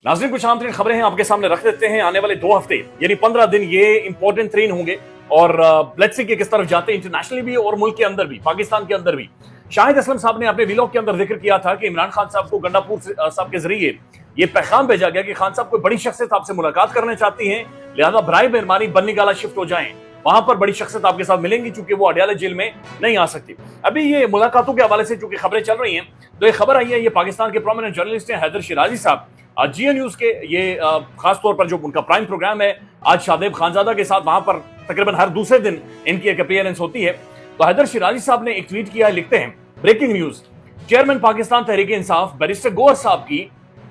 नाज़रीन, कुछ आम तरीन खबरें हैं आपके सामने रख देते हैं। आने वाले 2 हफ्ते यानी 15 दिन ये इंपॉर्टेंट तरीन होंगे और लेट्स सी के किस तरफ जाते हैं इंटरनेशनली भी और मुल्क के अंदर भी, पाकिस्तान के अंदर भी। शाहिद असलम साहब ने अपने व्लॉग के अंदर जिक्र किया था कि इमरान खान साहब को गंडापुर साहब के जरिए ये पैगाम भेजा गया कि खान साहब कोई बड़ी शख्सियत आपसे मुलाकात करना चाहती हैं, लिहाजा बराए मेहरबानी बन्नी गाला शिफ्ट हो जाएं, वहां पर बड़ी शख्सियत आपके साथ मिलेंगी चूंकि वो अडयाला जेल में नहीं आ सकती। अभी ये मुलाकातों के हवाले से चूंकि खबरें चल रही हैं तो ये खबर आई है, ये पाकिस्तान के प्रोमिनेंट जर्नलिस्ट हैं हैदर शिराजी साहब, GN न्यूज के ये खास तौर पर जो उनका प्राइम प्रोग्राम है आज शादेब खानजादा के साथ, वहां पर तकरीबन हर दूसरे दिन इनकी एक अपीयरेंस होती है। तो हैदर शिराजी साहब ने एक ट्वीट किया, लिखते हैं breaking news, chairman Pakistan Tehreek Insaf barrister Gauhar साहब की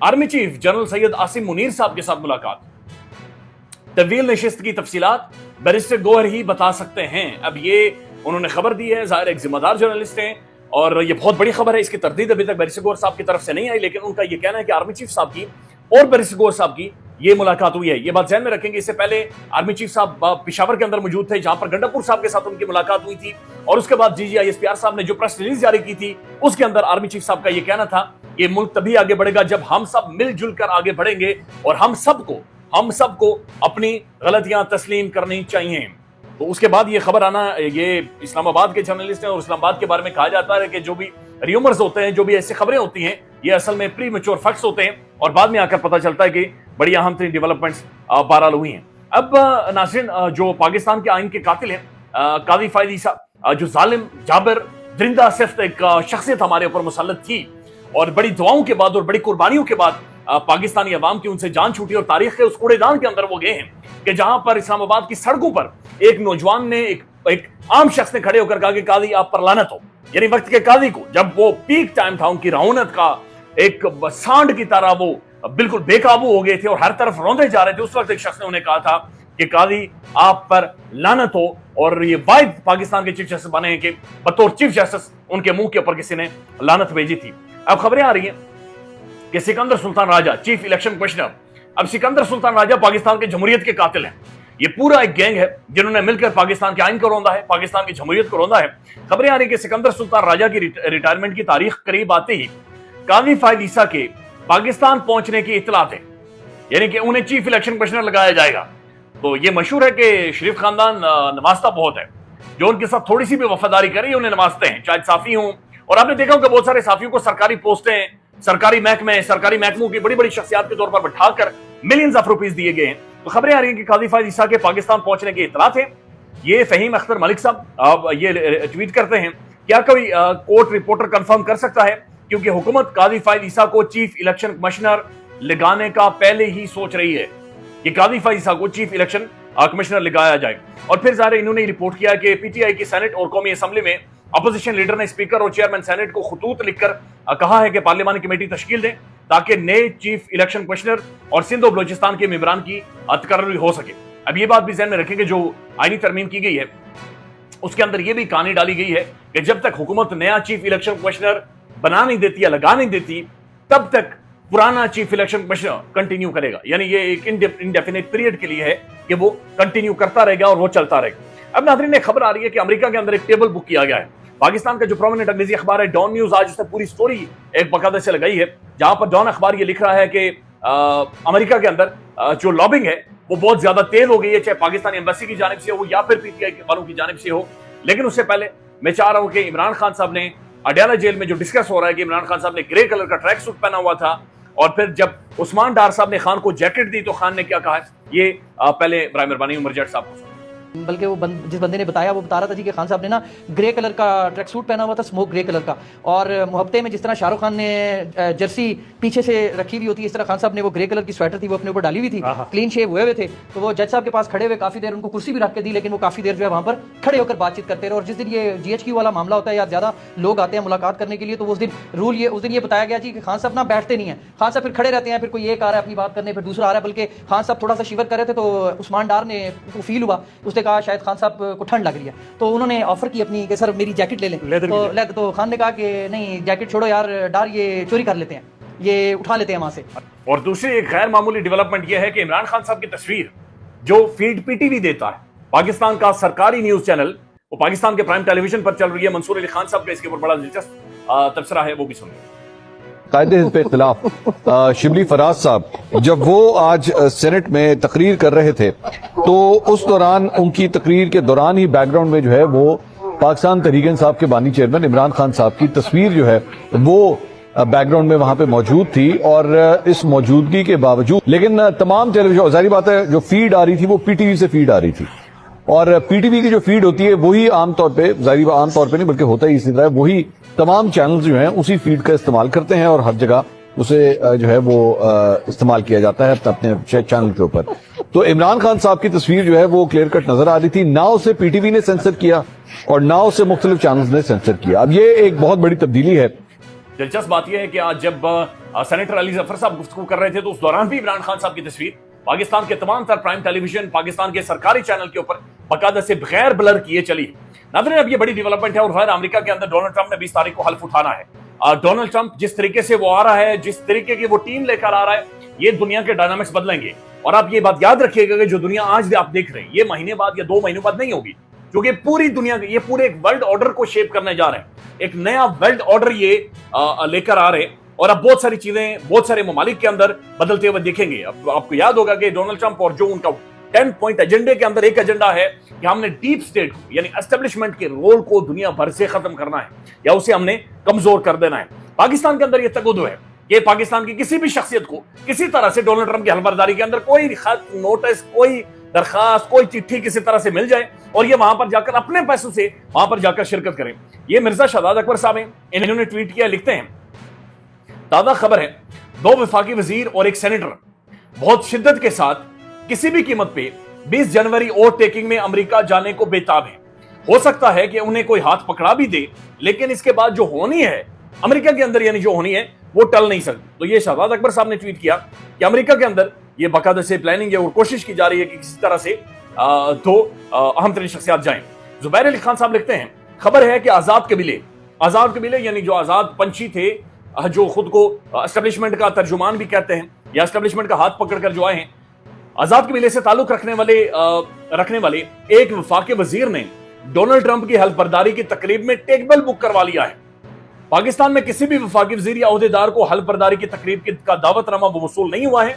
army chief general Syed Asim Munir साहब के साथ मुलाकात। तवील नशिस्त की तफसीलात बैरिस्टर गौहर ही बता सकते हैं। अब ये उन्होंने खबर दी है, जाहिर एक जिम्मेदार जर्नलिस्ट हैं और ये बहुत बड़ी खबर है। इसकी तरदीद अभी तक बैरिस्टर गौहर साहब की तरफ से नहीं आई, लेकिन उनका ये कहना है कि आर्मी चीफ साहब की और बैरिस्टर गौहर साहब की ये मुलाकात हुई है। ये बात ध्यान में रखेंगे। इससे पहले आर्मी चीफ साहब पेशावर के अंदर मौजूद थे, जहां पर गंडापुर साहब के साथ उनकी मुलाकात हुई थी और उसके बाद GGISPR साहब ने जो प्रेस रिलीज जारी की थी उसके अंदर आर्मी चीफ साहब का ये कहना था कि मुल्क तभी आगे बढ़ेगा जब हम सब मिलजुल कर आगे बढ़ेंगे और हम सबको अपनी गलतियां तस्लीम करनी चाहिए। तो उसके बाद ये खबर आना, ये इस्लामाबाद के जर्नलिस्ट हैं और इस्लामाबाद के बारे में कहा जाता है कि जो भी र्यूमर्स होते हैं, जो भी ऐसी खबरें होती हैं, ये असल में प्री मैच्योर फैक्ट्स होते हैं और बाद में आकर पता चलता है कि बड़ी अहम तरीन डेवलपमेंट्स बहरहाल हुई हैं। अब नाज़रीन, जो पाकिस्तान के आइन के कातिल हैं कादी फायद ईसा, जो जालिम जाबिर दरिंदा सिफ्त एक शख्सियत हमारे ऊपर मुसल्लत थी और बड़ी दुआओं के बाद और बड़ी कुर्बानियों के बाद पाकिस्तानी अवाम की उनसे जान छूटी और तारीख के उस कूड़ेदान के अंदर वो गए हैं कि जहां पर इस्लामाबाद की सड़कों पर एक नौजवान ने, एक आम शख्स ने खड़े होकर कहा कि कादी आप पर लानत हो। यानी वक्त के कादी को, जब वो पीक टाइम था, उनकी रौनक का एक सांड की तरह वो बिल्कुल बेकाबू हो गए थे और हर तरफ रौंदे जा रहे थे, उस वक्त एक शख्स ने उन्हें कहा था कि कादी आप पर लानत हो। और ये वाहिद पाकिस्तान के चीफ जस्टिस बने हैं कि बतौर चीफ जस्टिस उनके मुंह के ऊपर किसी ने लानत भेजी थी। अब खबरें आ रही हैं कि Sikandar Sultan Raja chief election commissioner, अब सिकंदर सुल्तान राजा पाकिस्तान के जमहूरियत के कातिल हैं। ये पूरा एक गैंग है जिन्होंने मिलकर पाकिस्तान के आइन को रौंदा है, पाकिस्तान की जमहूरियत को रौंदा है। खबरें आ रही कि सिकंदर सुल्तान राजा की रिटायरमेंट की तारीख करीब आते ही कादी फायद ईसा के पाकिस्तान पहुंचने की इत्तलात है, यानी कि उन्हें चीफ इलेक्शन कमिश्नर लगाया जाएगा। तो ये मशहूर है कि शरीफ खानदान नवाजता बहुत है, जो उनके साथ थोड़ी सी भी वफादारी करे उन्हें नवाजते हैं, चाहे साफी हों। और आपने देखा होगा बहुत सारे साफियों को सरकारी पोस्टें, सरकारी महकमे, सरकारी महकमों की बड़ी बड़ी शख्सियात के तौर पर बैठाकर मिलियंस ऑफ रुपीस दिए गए हैं। तो खबरें आ रही हैं कि कादी फायद ईसा के पाकिस्तान पहुंचने की इत्तलात है। ये फहीम अख्तर मलिक साहब ये ट्वीट करते हैं, क्या कोई कोर्ट रिपोर्टर कंफर्म कर सकता है, क्योंकि हुकूमत कादी फायद ईसा को चीफ इलेक्शन कमिश्नर लगाने का पहले ही सोच रही है कि कादी फायद ईसा को चीफ इलेक्शन कमिश्नर लगाया जाए। और फिर ज़ाहिर इन्होंने रिपोर्ट किया कि PTI की सेनेट और कौमी असम्बली में अपोजिशन लीडर ने स्पीकर और चेयरमैन सेनेट को खतूत लिखकर कहा है कि पार्लियामानी कमेटी तश्कील दें ताकि नए चीफ इलेक्शन कमिश्नर और सिंध और बलोचिस्तान के मेंबरान की तकर्री हो सके। अब ये बात भी ध्यान में रखें कि जो आईनी तरमीम की गई है उसके अंदर ये भी कहानी डाली गई है कि जब तक हुकूमत नया चीफ इलेक्शन कमिश्नर बना नहीं देती या लगा नहीं देती, तब तक पुराना चीफ इलेक्शन कमिश्नर कंटिन्यू करेगा। यानी ये एक इंडेफिनिट पीरियड के लिए है कि वो कंटिन्यू करता रहेगा और वो चलता रहेगा। अब नाज़रीन, एक खबर आ रही है कि अमेरिका के अंदर एक टेबल बुक किया गया है। पाकिस्तान का जो प्रोमिनेंट अंग्रेजी अखबार है डॉन न्यूज, आज उसने पूरी स्टोरी एक बाकायदा से लगाई है, जहां पर डॉन अखबार ये लिख रहा है कि अमेरिका के अंदर जो लॉबिंग है वो बहुत ज्यादा तेज हो गई है, चाहे पाकिस्तानी एम्बेसी की जानिब से हो या फिर PTI वालों की जानिब से हो। लेकिन उससे पहले मैं चाह रहा हूं कि इमरान खान साहब ने अडयाला जेल में जो डिस्कस हो रहा है कि इमरान खान साहब ने ग्रे कलर का ट्रैक सूट पहना हुआ था और फिर जब उस्मान डार साहब ने खान को जैकेट दी तो खान ने क्या कहा है, ये पहले बराए मेहरबानी उमर जट साहब को। बल्कि वो जिस बंदे ने बताया वो बता रहा था जी कि खान साहब ने ना ग्रे कलर का ट्रैक सूट पहना हुआ था, स्मोक ग्रे कलर का, और मुहब्बते में जिस तरह शाहरुख खान ने जर्सी पीछे से रखी हुई होती है, इस तरह खान साहब ने वो ग्रे कलर की स्वेटर थी वो अपने ऊपर डाली हुई थी, क्लीन शेव हुए थे। तो वो जज साहब के पास खड़े हुए काफ़ी देर, उनको कुर्सी भी रख के दी, लेकिन वो काफ़ी देर जो है वहाँ पर खड़े होकर बातचीत करते रहे। और जिस दिन ये GHQ वाला मामला होता है या ज़्यादा लोग आते हैं मुलाकात करने के लिए, तो उस दिन ये बताया गया जी कि खान साहब ना बैठते नहीं है, खान साहब फिर खड़े रहते हैं, फिर कोई एक आ रहा है अपनी बात करने, फिर दूसरा आ रहा है। बल्कि खान साहब थोड़ा सा शिवर कर रहे थे तो उस्मान डार ने फील हुआ, उसने कहा शायद खान साहब को ठंड लग रही है, तो उन्होंने ऑफर की अपनी कि सर मेरी जैकेट ले लें। तो खान ने कहा कि नहीं जैकेट छोड़ो यार डार, ये चोरी कर लेते हैं, ये उठा लेते हैं वहां से। और दूसरी एक गैर मामूली डेवलपमेंट यह है कि इमरान खान साहब की तस्वीर जो फीड PTV देता है, पाकिस्तान का सरकारी न्यूज चैनल, वो पाकिस्तान के प्राइम टेलीविजन पर चल रही है। मंसूर अली खान साहब का इसके ऊपर बड़ा दिलचस्प तबसरा है, वो भी सुनिए। قائد حزب اختلاف شبلی فراز صاحب جب وہ آج سینٹ میں تقریر کر رہے تھے تو اس دوران ان کی تقریر کے دوران ہی بیک گراؤنڈ میں جو ہے وہ پاکستان تحریک انصاف کے بانی چیئرمین عمران خان صاحب کی تصویر جو ہے وہ بیک گراؤنڈ میں وہاں پہ موجود تھی، اور اس موجودگی کے باوجود لیکن تمام ٹیلی ویژن، ظاہری بات ہے جو فیڈ آ رہی تھی وہ پی ٹی وی سے فیڈ آ رہی تھی، اور پی ٹی وی کی جو فیڈ ہوتی ہے وہی عام طور پہ، ظاہری عام طور پہ نہیں بلکہ ہوتا ہی اسی طرح، وہی تمام چینلز جو ہیں اسی فیڈ کا استعمال کرتے ہیں اور ہر جگہ اسے جو ہے وہ استعمال کیا جاتا ہے اپنے چینل کے اوپر۔ تو عمران خان صاحب کی تصویر جو ہے وہ کلیئر کٹ نظر آ رہی تھی، نہ اسے پی ٹی وی نے سینسر کیا اور نہ اسے مختلف چینلز نے سینسر کیا۔ اب یہ ایک بہت بڑی تبدیلی ہے۔ دلچسپ بات یہ ہے کہ آج جب سینیٹر علی ظفر صاحب گفتگو کر رہے تھے تو اس دوران بھی عمران خان صاحب کی تصویر پاکستان کے تمام تر پرائم ٹیلی ویژن، پاکستان کے سرکاری چینل کے اوپر باقاعدہ سے بغیر بلر کیے چلی۔ ناظرین اب یہ بڑی ڈیولپمنٹ ہے، اور خیر امریکہ کے اندر ڈونلڈ ٹرمپ نے 20 تاریخ کو حلف اٹھانا ہے۔ ڈونلڈ ٹرمپ جس طریقے سے وہ آ رہا ہے، جس طریقے کی وہ ٹیم لے کر آ رہا ہے، یہ دنیا کے ڈائنامکس بدلیں گے۔ اور آپ یہ بات یاد رکھیے گا کہ جو دنیا آج آپ دیکھ رہے ہیں یہ مہینے بعد یا 2 مہینوں بعد نہیں ہوگی، کیونکہ پوری دنیا یہ پورے ایک ورلڈ آرڈر کو شیپ کرنے جا رہے ہیں، ایک نیا ورلڈ آرڈر یہ لے کر آ رہے ہیں، اور اب بہت ساری چیزیں بہت سارے ممالک کے اندر بدلتے ہوئے دیکھیں گے۔ اب آپ کو یاد ہوگا کہ ڈونلڈ ٹرمپ اور جو ان کا 10 پوائنٹ ایجنڈے کے اندر ایک ایجنڈا ہے کہ ہم نے ڈیپ سٹیٹ یعنی اسٹیبلشمنٹ کے رول کو دنیا بھر سے ختم کرنا ہے یا اسے ہم نے کمزور کر دینا ہے۔ پاکستان کے اندر یہ تقدو ہے کہ پاکستان کی کسی بھی شخصیت کو کسی طرح سے ڈونلڈ ٹرمپ کی حلفبرداری کے اندر کوئی خط، نوٹس، کوئی درخواست، کوئی چٹھی کسی طرح سے مل جائے اور یہ وہاں پر جا کر اپنے پیسوں سے وہاں پر جا کر شرکت کریں۔ یہ مرزا شہزاد اکبر صاحب ہیں، انہوں نے ٹویٹ کیا، لکھتے ہیں تازہ خبر ہے 2 وفاقی وزیر اور ایک سینیٹر بہت شدت کے ساتھ کسی بھی قیمت پہ 20 جنوری اوور ٹیکنگ میں امریکہ جانے کو بےتاب ہیں۔ ہو سکتا ہے کہ انہیں کوئی ہاتھ پکڑا بھی دے لیکن اس کے بعد جو ہونی ہے امریکہ کے اندر یعنی جو ہونی ہے وہ ٹل نہیں سکتی۔ تو یہ شہزاد اکبر صاحب نے ٹویٹ کیا کہ امریکہ کے اندر یہ باقاعدہ سے پلاننگ ہے اور کوشش کی جا رہی ہے کہ کسی طرح سے 2 اہم ترین شخصیات جائیں۔ زبیر علی خان صاحب لکھتے ہیں خبر ہے کہ آزاد قبیلے یعنی جو آزاد پنچھی تھے، جو خود کو اسٹیبلشمنٹ کا ترجمان بھی کہتے ہیں یا اسٹیبلشمنٹ کا ہاتھ پکڑ کر جو آئے ہیں، آزاد قبیلے سے تعلق رکھنے والے ایک وفاقی وزیر نے ڈونلڈ ٹرمپ کی حلف برداری کی تقریب میں ٹیبل بک کروا لیا ہے۔ پاکستان میں کسی بھی وفاقی وزیر یا عہدیدار کو حلف برداری کی تقریب کا دعوت نامہ وصول نہیں ہوا ہے۔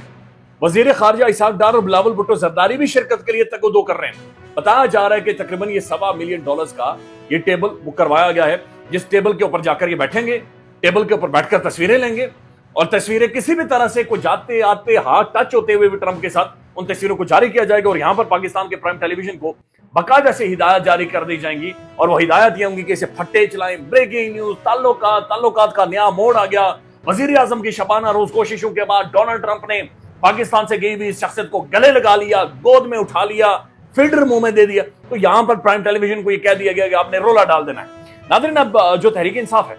وزیر خارجہ اسحاق ڈار اور بلاول بھٹو زرداری بھی شرکت کے لیے تقدو کر رہے ہیں۔ بتایا جا رہا ہے کہ تقریباً یہ $1.25 ملین کا یہ ٹیبل بک کروایا گیا ہے، جس ٹیبل کے اوپر جا کر یہ بیٹھیں گے، ٹیبل کے اوپر بیٹھ کر تصویریں لیں گے، اور تصویریں کسی بھی طرح سے کوئی جاتے آتے ہاتھ ٹچ ہوتے ہوئے بھی ٹرمپ کے ساتھ ان تصویروں کو جاری کیا جائے گا، اور یہاں پر پاکستان کے پرائم ٹیلی ویژن کو باقاعدہ سے ہدایت جاری کر دی جائیں گی، اور وہ ہدایت یہ ہوں گی کہ اسے پھٹے چلائیں، بریکنگ نیوز، تعلقات کا نیا موڑ آ گیا۔ وزیر اعظم کی شبانہ روز کوششوں کے بعد ڈونلڈ ٹرمپ نے پاکستان سے گئی ہوئی اس شخصیت کو گلے لگا لیا، گود میں اٹھا لیا، فلٹر منہ میں دے دیا۔ تو یہاں پر پرائم ٹیلی ویژن کو یہ کہہ دیا گیا کہ آپ نے رولا ڈال دینا ہے۔ ناظرین اب جو تحریک انصاف ہے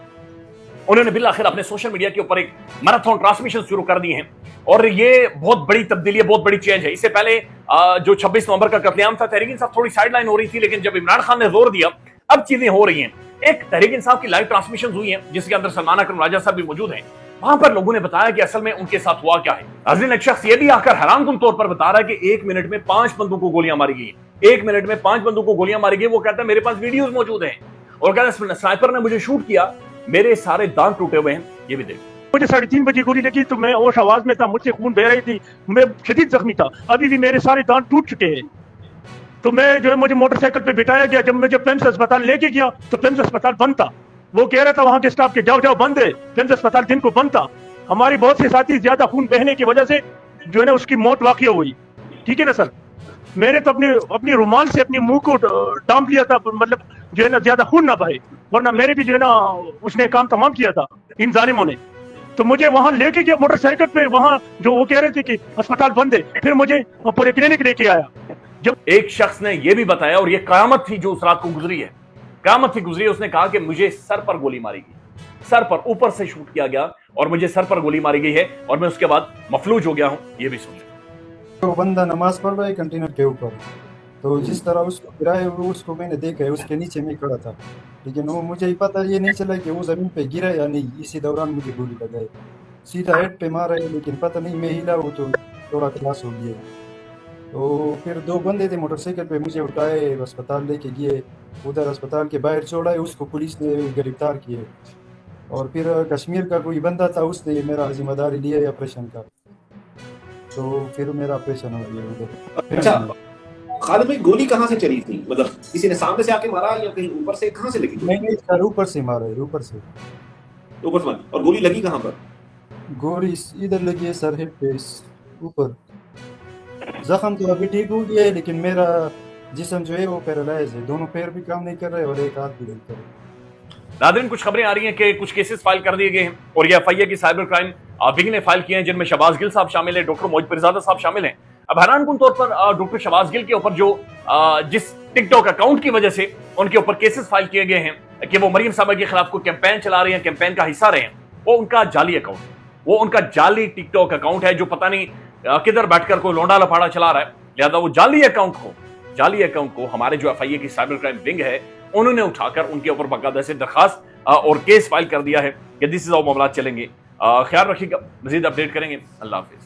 انہوں نے بالآخر اپنے سوشل میڈیا کے اوپر ایک میراتھن ٹرانسمیشن شروع کر دی ہیں، اور یہ بہت بڑی تبدیلی ہے، بہت بڑی چینج ہے۔ اس سے پہلے جو 26 نومبر کا قتل عام تھا، تحریک انصاف تھوڑی سائیڈ لائن ہو رہی تھی، لیکن جب عمران خان نے زور دیا اب چیزیں ہو رہی ہیں۔ ایک تحریک انصاف کی لائیو ٹرانسمیشن ہوئی ہیں جس کے اندر سلمان اکرم راجہ صاحب بھی موجود ہیں۔ وہاں پر لوگوں نے بتایا کہ اصل میں ان کے ساتھ ہوا کیا ہے۔ ناظرین ایک شخص یہ بھی آ کر حیران کن طور پر بتا رہا ہے کہ 1 منٹ میں 5 بندوں کو گولیاں ماری گئی ہیں، 1 منٹ میں 5 بندوں کو گولیاں ماری گئی۔ وہ کہتا ہے میرے پاس ویڈیوز موجود ہیں، اور کہتا ہے سنائپر نے مجھے شوٹ کیا، میرے سارے دانت ٹوٹے ہوئے ہیں۔ یہ بھی دیکھ مجھے 3:30 بجے گولی لگی تو میں ہوش آواز میں تھا، مجھ سے خون بہ رہی تھی، میں شدید زخمی تھا، ابھی بھی میرے سارے دانت ٹوٹ چکے ہیں۔ تو میں جو ہے مجھے موٹر سائیکل پہ بٹھایا گیا، جب مجھے پیمس اسپتال لے کے گیا تو پیمس اسپتال بند تھا۔ وہ کہہ رہا تھا وہاں کے اسٹاف کے جاؤ بند ہے، پیمس اسپتال دن کو بند تھا۔ ہماری بہت سے ساتھی زیادہ خون بہنے کی وجہ سے جو ہے نا اس کی موت واقع ہوئی، ٹھیک ہے نا سر۔ میں نے تو اپنی رومال سے اپنے منہ کو ڈانپ لیا تھا، مطلب جو ہے نا زیادہ خون نہ بہے، ورنہ میرے بھی جو ہے نا اس نے کام تمام کیا تھا ان ظالموں نے۔ تو مجھے وہاں لے کے گیا موٹر سائیکل پہ، وہاں جو وہ کہہ رہے تھے کہ اسپتال بند ہے، پھر مجھے پورے کلینک لے کے آیا۔ جب ایک شخص نے یہ بھی بتایا، اور یہ قیامت تھی جو اس رات کو گزری ہے، قیامت تھی گزری ہے، اس نے کہا کہ مجھے سر پر گولی ماری گئی، سر پر اوپر سے شوٹ کیا گیا اور مجھے سر پر گولی ماری گئی ہے، اور میں اس کے بعد مفلوج ہو گیا ہوں۔ یہ بھی سن وہ بندہ نماز پڑھ رہا ہے کنٹینر کے اوپر، تو جس طرح اس کو گرا ہے اس کو میں نے دیکھا ہے، اس کے نیچے میں کھڑا تھا، لیکن وہ مجھے ہی پتہ یہ نہیں چلا کہ وہ زمین پہ گرا یا نہیں۔ اسی دوران مجھے گولی لگائی، سیدھا ہیڈ پہ مارا ہے، لیکن پتہ نہیں میں ہلا وہ تو تھوڑا کلاس ہو گیا۔ تو پھر 2 بندے تھے موٹر سائیکل پہ، مجھے اٹھائے اسپتال لے کے گئے، ادھر اسپتال کے باہر چھوڑا ہے، اس کو پولیس نے گرفتار کیے، और फिर कश्मीर का कोई बंदा था, उसने मेरा जिम्मेदारी लिया है ऑपरेशन का, तो फिर मेरा ऑपरेशन हो गया उधर। अच्छा, खालिद भाई गोली कहाँ से चली थी? मतलब किसी ने सामने से आके मारा या कहीं ऊपर से? कहाँ से लगी? नहीं सर, ऊपर से मारा है, ऊपर से मारा। और गोली लगी कहाँ पर? गोली इधर लगी है सर, हेड पे ऊपर। जख्म तो अभी ठीक हो गया है, लेकिन मेरा जिस्म जो है वो पैरालाइज है, दोनों पैर भी काम नहीं कर रहे और एक हाथ भी नहीं कर रहे। नाज़रीन, कुछ खबरें आ रही हैं कि कुछ केसेस फाइल कर दिए गए हैं और ये एफआईए की साइबर क्राइम विंग ने फाइल किए हैं, जिनमें शहबाज गिल साहब शामिल है, डॉक्टर मोहित पिरजादा साहब शामिल हैं। अब हैरानकुन तौर पर डॉक्टर शहबाज गिल के ऊपर जो जिस टिकटॉक अकाउंट की वजह से उनके ऊपर केसेस फाइल किए गए हैं कि वो मरियम साहबा के खिलाफ कोई कैंपेन चला रहे हैं, कैंपेन का हिस्सा रहे हैं, वो उनका जाली अकाउंट, वो उनका जाली टिकटॉक अकाउंट है जो पता नहीं किधर बैठकर कोई लौंडा लफाड़ा चला रहा है। लिहाजा वो जाली अकाउंट को हमारे जो एफआईए की साइबर क्राइम विंग है उन्होंने उठाकर उनके ऊपर बाकायदा से दरखास्त और केस फाइल कर दिया है कि दिस इज हाउ मामला चलेंगे। ख्याल रखिएगा, मजीद अपडेट करेंगे। अल्लाह हाफिज।